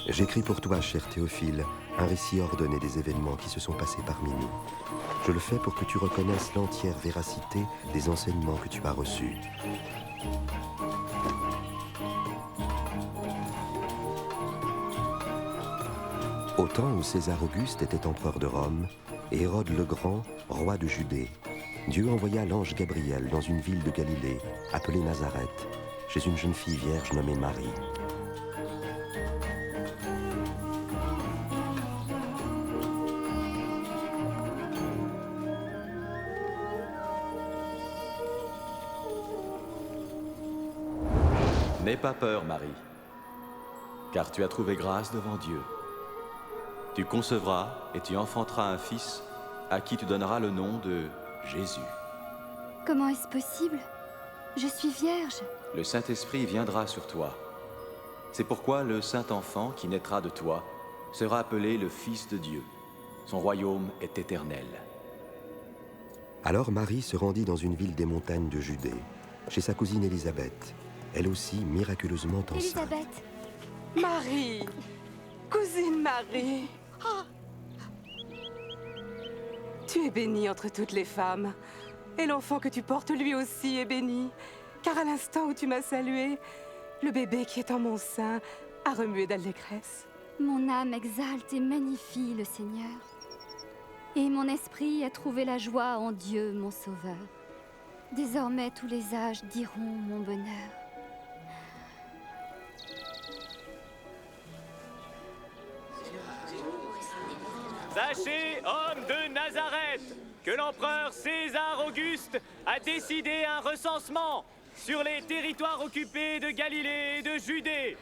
J'écris pour toi, cher Théophile, un récit ordonné des événements qui se sont passés parmi nous. Je le fais pour que tu reconnaisses l'entière véracité des enseignements que tu as reçus. Au temps où César Auguste était empereur de Rome, et Hérode le Grand, roi de Judée, Dieu envoya l'ange Gabriel dans une ville de Galilée, appelée Nazareth, chez une jeune fille vierge nommée Marie. N'aie pas peur, Marie, car tu as trouvé grâce devant Dieu. Tu concevras et tu enfanteras un fils à qui tu donneras le nom de Jésus. Comment est-ce possible? Je suis vierge. Le Saint-Esprit viendra sur toi. C'est pourquoi le Saint-Enfant qui naîtra de toi sera appelé le Fils de Dieu. Son royaume est éternel. Alors Marie se rendit dans une ville des montagnes de Judée, chez sa cousine Élisabeth, elle aussi miraculeusement enceinte. Élisabeth! Marie! Cousine Marie! Ah. Tu es bénie entre toutes les femmes. Et l'enfant que tu portes lui aussi est béni. Car à l'instant où tu m'as salué, le bébé qui est en mon sein a remué d'allégresse. Mon âme exalte et magnifie le Seigneur. Et mon esprit a trouvé la joie en Dieu, mon Sauveur. Désormais, tous les âges diront mon bonheur. Sachez, hommes de Nazareth, que l'empereur César Auguste a décidé un recensement sur les territoires occupés de Galilée et de Judée.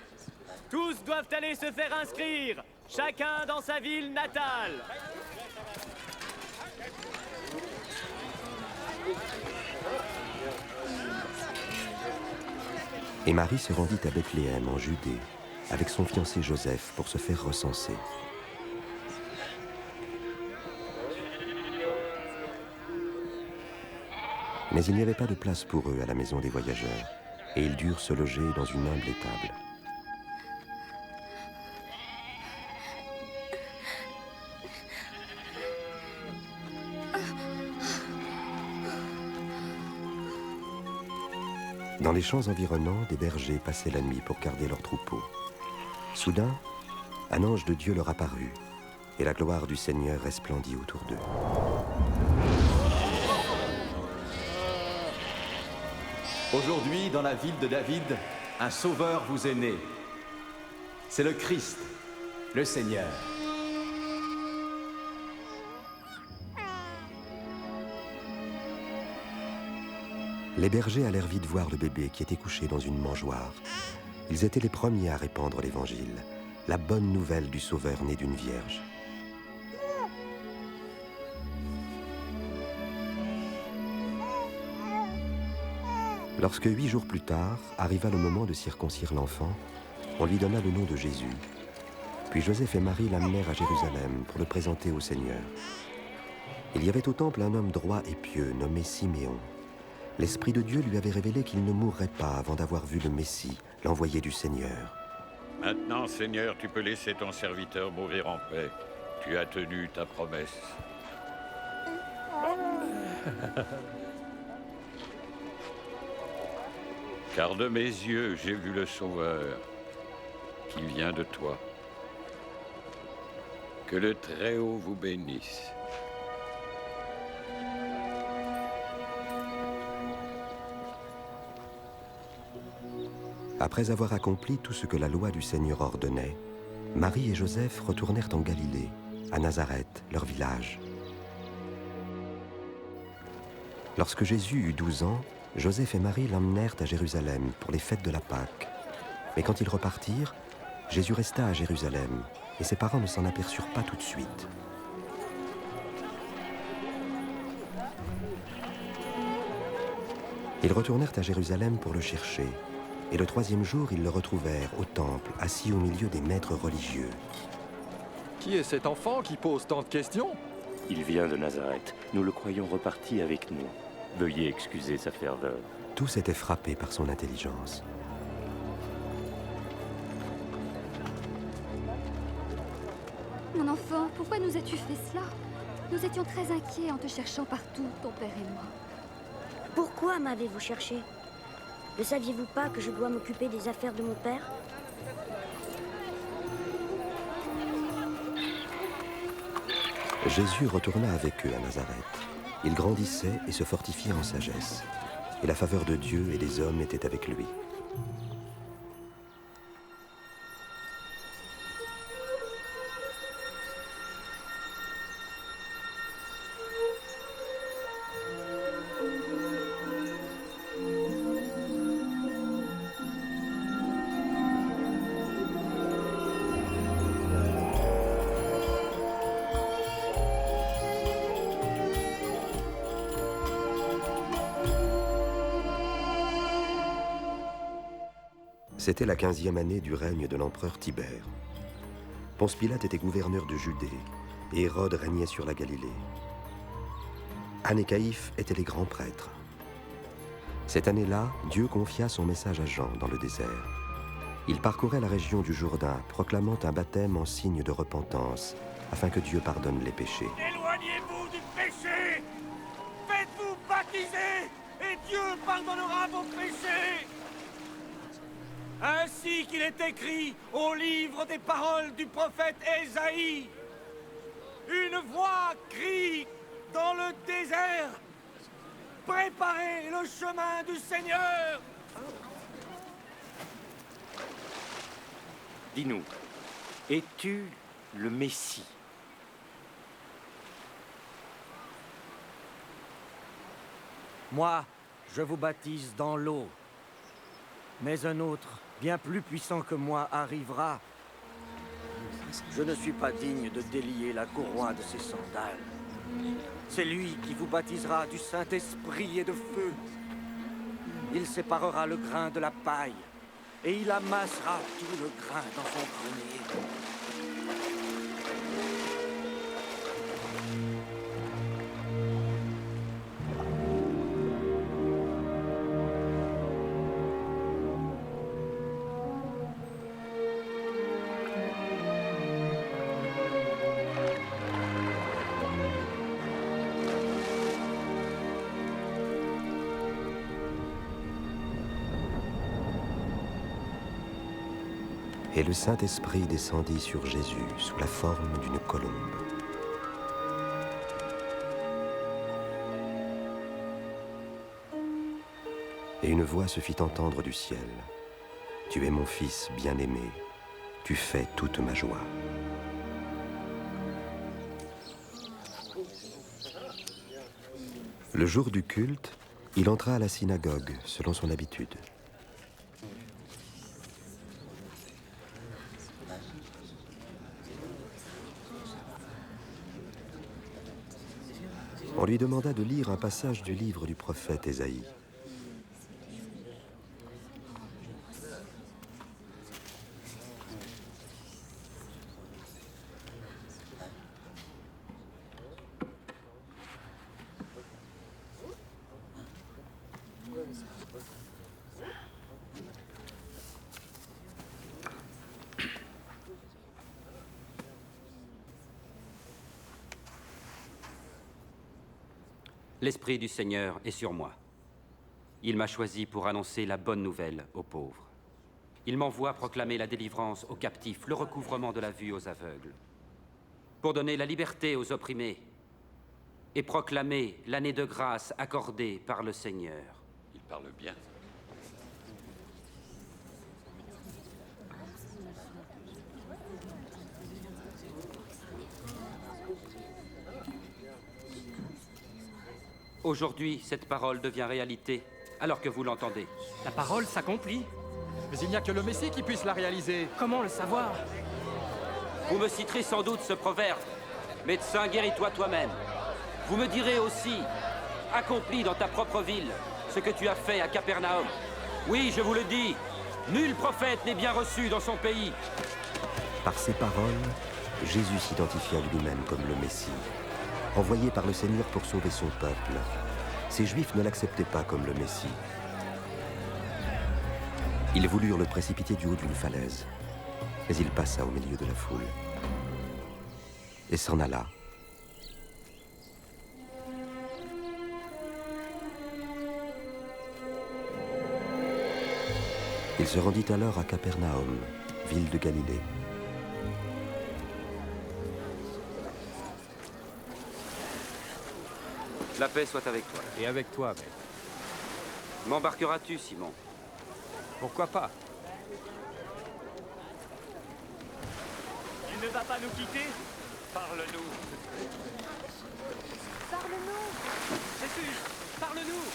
Tous doivent aller se faire inscrire, chacun dans sa ville natale. Et Marie se rendit à Bethléem, en Judée, avec son fiancé Joseph pour se faire recenser. Mais il n'y avait pas de place pour eux à la maison des voyageurs, et ils durent se loger dans une humble étable. Dans les champs environnants, des bergers passaient la nuit pour garder leurs troupeaux. Soudain, un ange de Dieu leur apparut, et la gloire du Seigneur resplendit autour d'eux. Aujourd'hui, dans la ville de David, un sauveur vous est né. C'est le Christ, le Seigneur. Les bergers allèrent vite voir le bébé qui était couché dans une mangeoire. Ils étaient les premiers à répandre l'Évangile, la bonne nouvelle du Sauveur né d'une vierge. Lorsque 8 jours plus tard arriva le moment de circoncire l'enfant, on lui donna le nom de Jésus. Puis Joseph et Marie l'amenèrent à Jérusalem pour le présenter au Seigneur. Il y avait au temple un homme droit et pieux nommé Siméon. L'Esprit de Dieu lui avait révélé qu'il ne mourrait pas avant d'avoir vu le Messie, l'envoyé du Seigneur. Maintenant, Seigneur, tu peux laisser ton serviteur mourir en paix. Tu as tenu ta promesse. Car de mes yeux, j'ai vu le Sauveur, qui vient de toi. Que le Très-Haut vous bénisse. Après avoir accompli tout ce que la loi du Seigneur ordonnait, Marie et Joseph retournèrent en Galilée, à Nazareth, leur village. Lorsque Jésus eut 12 ans, Joseph et Marie l'emmenèrent à Jérusalem pour les fêtes de la Pâque. Mais quand ils repartirent, Jésus resta à Jérusalem, et ses parents ne s'en aperçurent pas tout de suite. Ils retournèrent à Jérusalem pour le chercher, et le 3e jour, ils le retrouvèrent au temple, assis au milieu des maîtres religieux. Qui est cet enfant qui pose tant de questions? Il vient de Nazareth. Nous le croyons reparti avec nous. Veuillez excuser sa ferveur. Tous étaient frappés par son intelligence. Mon enfant, pourquoi nous as-tu fait cela? Nous étions très inquiets en te cherchant partout, ton père et moi. Pourquoi m'avez-vous cherché? Ne saviez-vous pas que je dois m'occuper des affaires de mon père? Jésus retourna avec eux à Nazareth. Il grandissait et se fortifiait en sagesse. Et la faveur de Dieu et des hommes était avec lui. C'était la 15e année du règne de l'empereur Tibère. Ponce Pilate était gouverneur de Judée, et Hérode régnait sur la Galilée. Anne et Caïphe étaient les grands prêtres. Cette année-là, Dieu confia son message à Jean dans le désert. Il parcourait la région du Jourdain, proclamant un baptême en signe de repentance, afin que Dieu pardonne les péchés. Éloignez-vous du péché! Faites-vous baptiser, et Dieu pardonnera vos péchés! Ainsi qu'il est écrit au livre des paroles du prophète Ésaïe. Une voix crie dans le désert. Préparez le chemin du Seigneur. Dis-nous, es-tu le Messie? Moi, je vous baptise dans l'eau. Mais un autre, bien plus puissant que moi, arrivera. Je ne suis pas digne de délier la courroie de ses sandales. C'est lui qui vous baptisera du Saint-Esprit et de feu. Il séparera le grain de la paille, et il amassera tout le grain dans son grenier. Et le Saint-Esprit descendit sur Jésus sous la forme d'une colombe. Et une voix se fit entendre du ciel. « Tu es mon Fils bien-aimé, tu fais toute ma joie. » Le jour du culte, il entra à la synagogue, selon son habitude. On lui demanda de lire un passage du livre du prophète Ésaïe. L'Esprit du Seigneur est sur moi. Il m'a choisi pour annoncer la bonne nouvelle aux pauvres. Il m'envoie proclamer la délivrance aux captifs, le recouvrement de la vue aux aveugles, pour donner la liberté aux opprimés et proclamer l'année de grâce accordée par le Seigneur. Il parle bien. Aujourd'hui, cette parole devient réalité, alors que vous l'entendez. La parole s'accomplit. Mais il n'y a que le Messie qui puisse la réaliser. Comment le savoir? Vous me citerez sans doute ce proverbe. Médecin, guéris-toi toi-même. Vous me direz aussi, accomplis dans ta propre ville ce que tu as fait à Capernaum. Oui, je vous le dis, nul prophète n'est bien reçu dans son pays. Par ces paroles, Jésus s'identifia lui-même comme le Messie, envoyé par le Seigneur pour sauver son peuple. Ces Juifs ne l'acceptaient pas comme le Messie. Ils voulurent le précipiter du haut d'une falaise, mais il passa au milieu de la foule. et s'en alla. Il se rendit alors à Capernaum, ville de Galilée. La paix soit avec toi. Et avec toi, maître. M'embarqueras-tu, Simon? Pourquoi pas? Il ne va pas nous quitter? Parle-nous. Parle-nous! Jésus, parle-nous!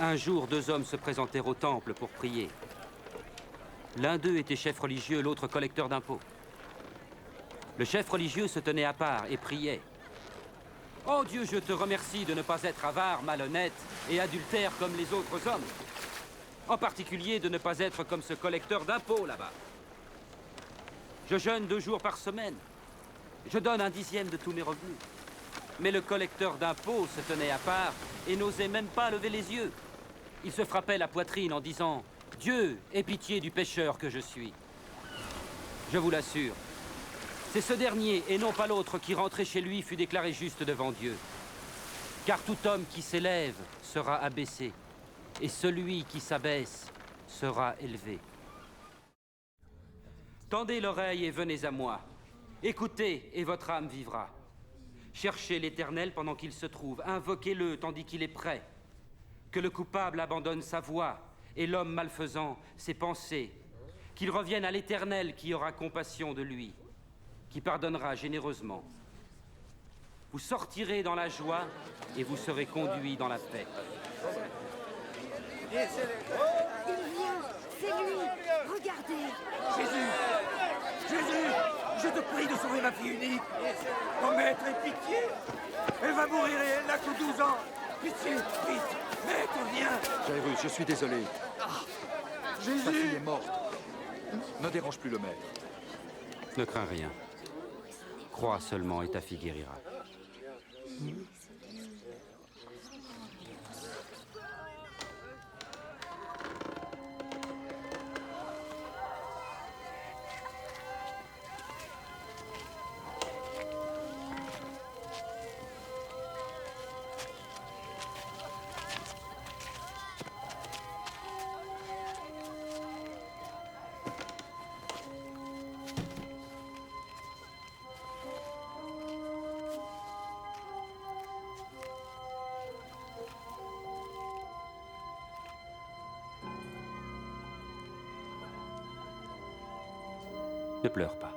Un jour, 2 hommes se présentèrent au temple pour prier. L'un d'eux était chef religieux, l'autre collecteur d'impôts. Le chef religieux se tenait à part et priait. « Oh Dieu, je te remercie de ne pas être avare, malhonnête et adultère comme les autres hommes. En particulier de ne pas être comme ce collecteur d'impôts là-bas. Je jeûne 2 jours par semaine. Je donne 1/10 de tous mes revenus. Mais le collecteur d'impôts se tenait à part et n'osait même pas lever les yeux. Il se frappait la poitrine en disant « Dieu, aie pitié du pécheur que je suis. » Je vous l'assure, c'est ce dernier et non pas l'autre qui rentrait chez lui fut déclaré juste devant Dieu. Car tout homme qui s'élève sera abaissé, et celui qui s'abaisse sera élevé. Tendez l'oreille et venez à moi. Écoutez et votre âme vivra. Cherchez l'Éternel pendant qu'il se trouve, invoquez-le tandis qu'il est prêt. Que le coupable abandonne sa voie et l'homme malfaisant ses pensées. Qu'il revienne à l'Éternel qui aura compassion de lui, qui pardonnera généreusement. Vous sortirez dans la joie et vous serez conduits dans la paix. Il vient, c'est lui. Regardez. Jésus, je te prie de sauver ma fille unique. Oh maître, aie pitié. Elle va mourir et elle n'a que 12 ans. Pitié, vite. Maître, viens. Jairus, je suis désolé. Jésus. Ta fille est morte. Ne dérange plus le maître. Ne crains rien. Crois seulement et ta fille guérira. Ne pleure pas.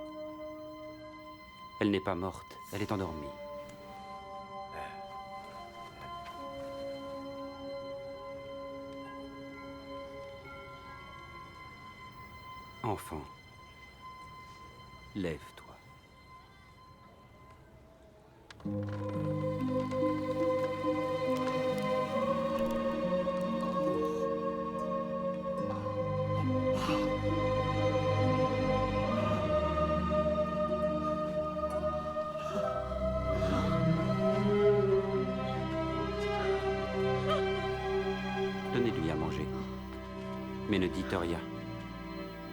Elle n'est pas morte, elle est endormie. Enfant, lève-toi. Donnez-lui à manger. Mais ne dites rien.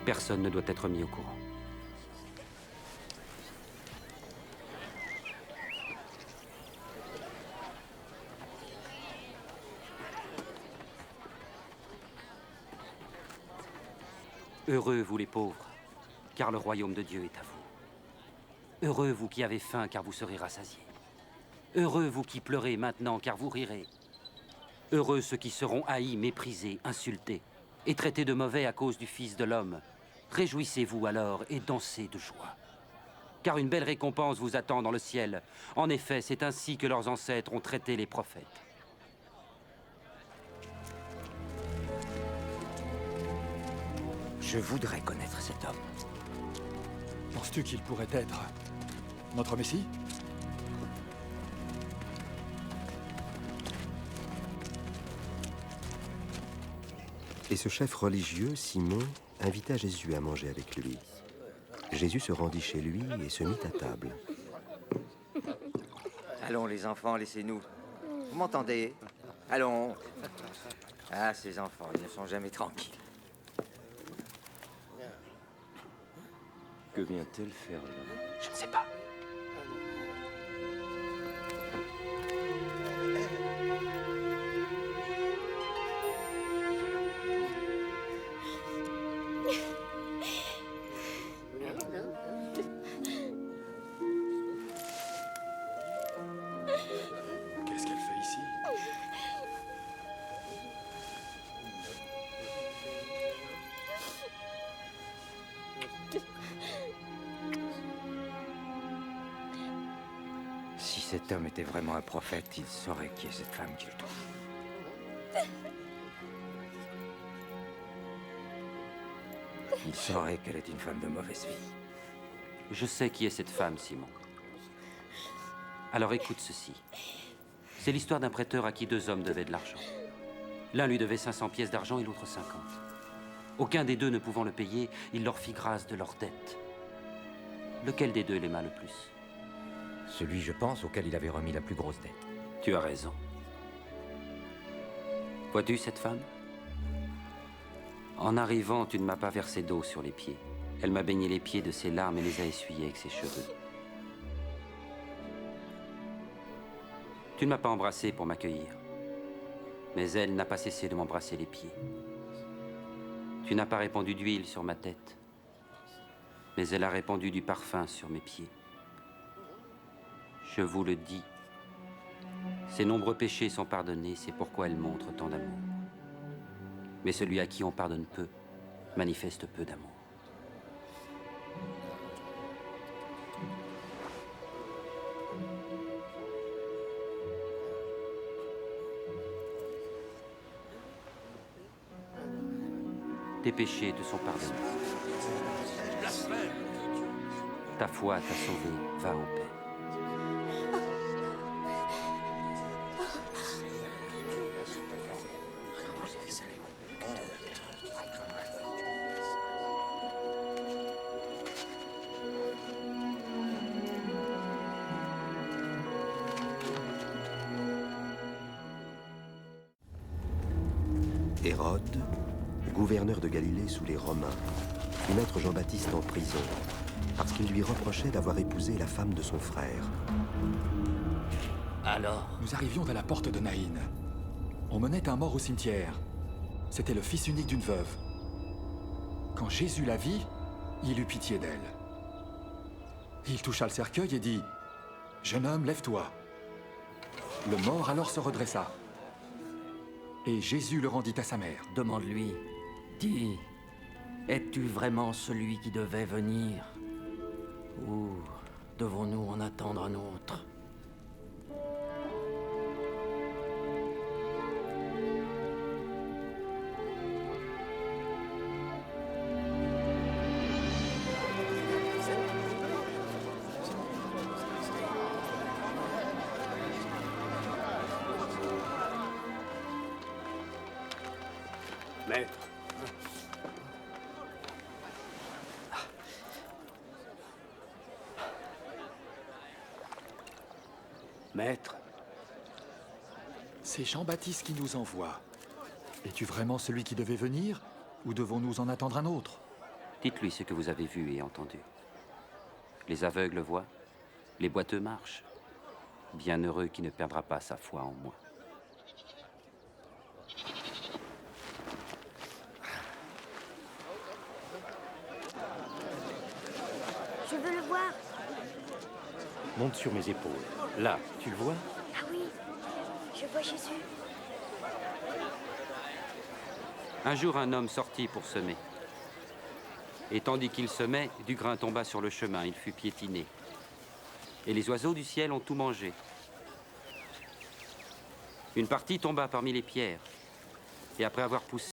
Personne ne doit être mis au courant. Heureux vous les pauvres, car le royaume de Dieu est à vous. Heureux vous qui avez faim, car vous serez rassasiés. Heureux vous qui pleurez maintenant, car vous rirez. Heureux ceux qui seront haïs, méprisés, insultés, et traités de mauvais à cause du Fils de l'homme. Réjouissez-vous alors et dansez de joie. Car une belle récompense vous attend dans le ciel. En effet, c'est ainsi que leurs ancêtres ont traité les prophètes. Je voudrais connaître cet homme. Penses-tu qu'il pourrait être notre Messie? Et ce chef religieux, Simon, invita Jésus à manger avec lui. Jésus se rendit chez lui et se mit à table. Allons les enfants, laissez-nous. Vous m'entendez? Allons. Ah, ces enfants, ils ne sont jamais tranquilles. Que vient-elle faire là? Je ne sais pas. Qu'est-ce qu'elle fait ici? Si cet homme était vraiment un prophète, il saurait qui est cette femme qui le touche. Il saurait qu'elle est une femme de mauvaise vie. Je sais qui est cette femme, Simon. Alors écoute ceci. C'est l'histoire d'un prêteur à qui 2 hommes devaient de l'argent. L'un lui devait 500 pièces d'argent et l'autre 50. Aucun des deux ne pouvant le payer, il leur fit grâce de leur dette. Lequel des deux l'aima le plus? Celui, je pense, auquel il avait remis la plus grosse dette. Tu as raison. Vois-tu cette femme? En arrivant, tu ne m'as pas versé d'eau sur les pieds. Elle m'a baigné les pieds de ses larmes et les a essuyés avec ses cheveux. Tu ne m'as pas embrassé pour m'accueillir. Mais elle n'a pas cessé de m'embrasser les pieds. Tu n'as pas répandu d'huile sur ma tête. Mais elle a répandu du parfum sur mes pieds. Je vous le dis, ses nombreux péchés sont pardonnés, c'est pourquoi elle montre tant d'amour. Mais celui à qui on pardonne peu, manifeste peu d'amour. Tes péchés te sont pardonnés. Ta foi t'a sauvé, va en paix. Hérode, gouverneur de Galilée sous les Romains, fit mettre Jean-Baptiste en prison parce qu'il lui reprochait d'avoir épousé la femme de son frère. Alors? Nous arrivions à la porte de Naïn. On menait un mort au cimetière. C'était le fils unique d'une veuve. Quand Jésus la vit, il eut pitié d'elle. Il toucha le cercueil et dit « Jeune homme, lève-toi ». Le mort alors se redressa. Et Jésus le rendit à sa mère. Demande-lui. Dis, es-tu vraiment celui qui devait venir? Ou devons-nous en attendre un autre? Maître. Maître. C'est Jean-Baptiste qui nous envoie. Es-tu vraiment celui qui devait venir, ou devons-nous en attendre un autre? Dites-lui ce que vous avez vu et entendu. Les aveugles voient, les boiteux marchent. Bienheureux qui ne perdra pas sa foi en moi. Je veux le voir. Monte sur mes épaules. Là, tu le vois? Ah oui, je vois Jésus. Un jour, un homme sortit pour semer. Et tandis qu'il semait, du grain tomba sur le chemin, il fut piétiné. Et les oiseaux du ciel ont tout mangé. Une partie tomba parmi les pierres. Et après avoir poussé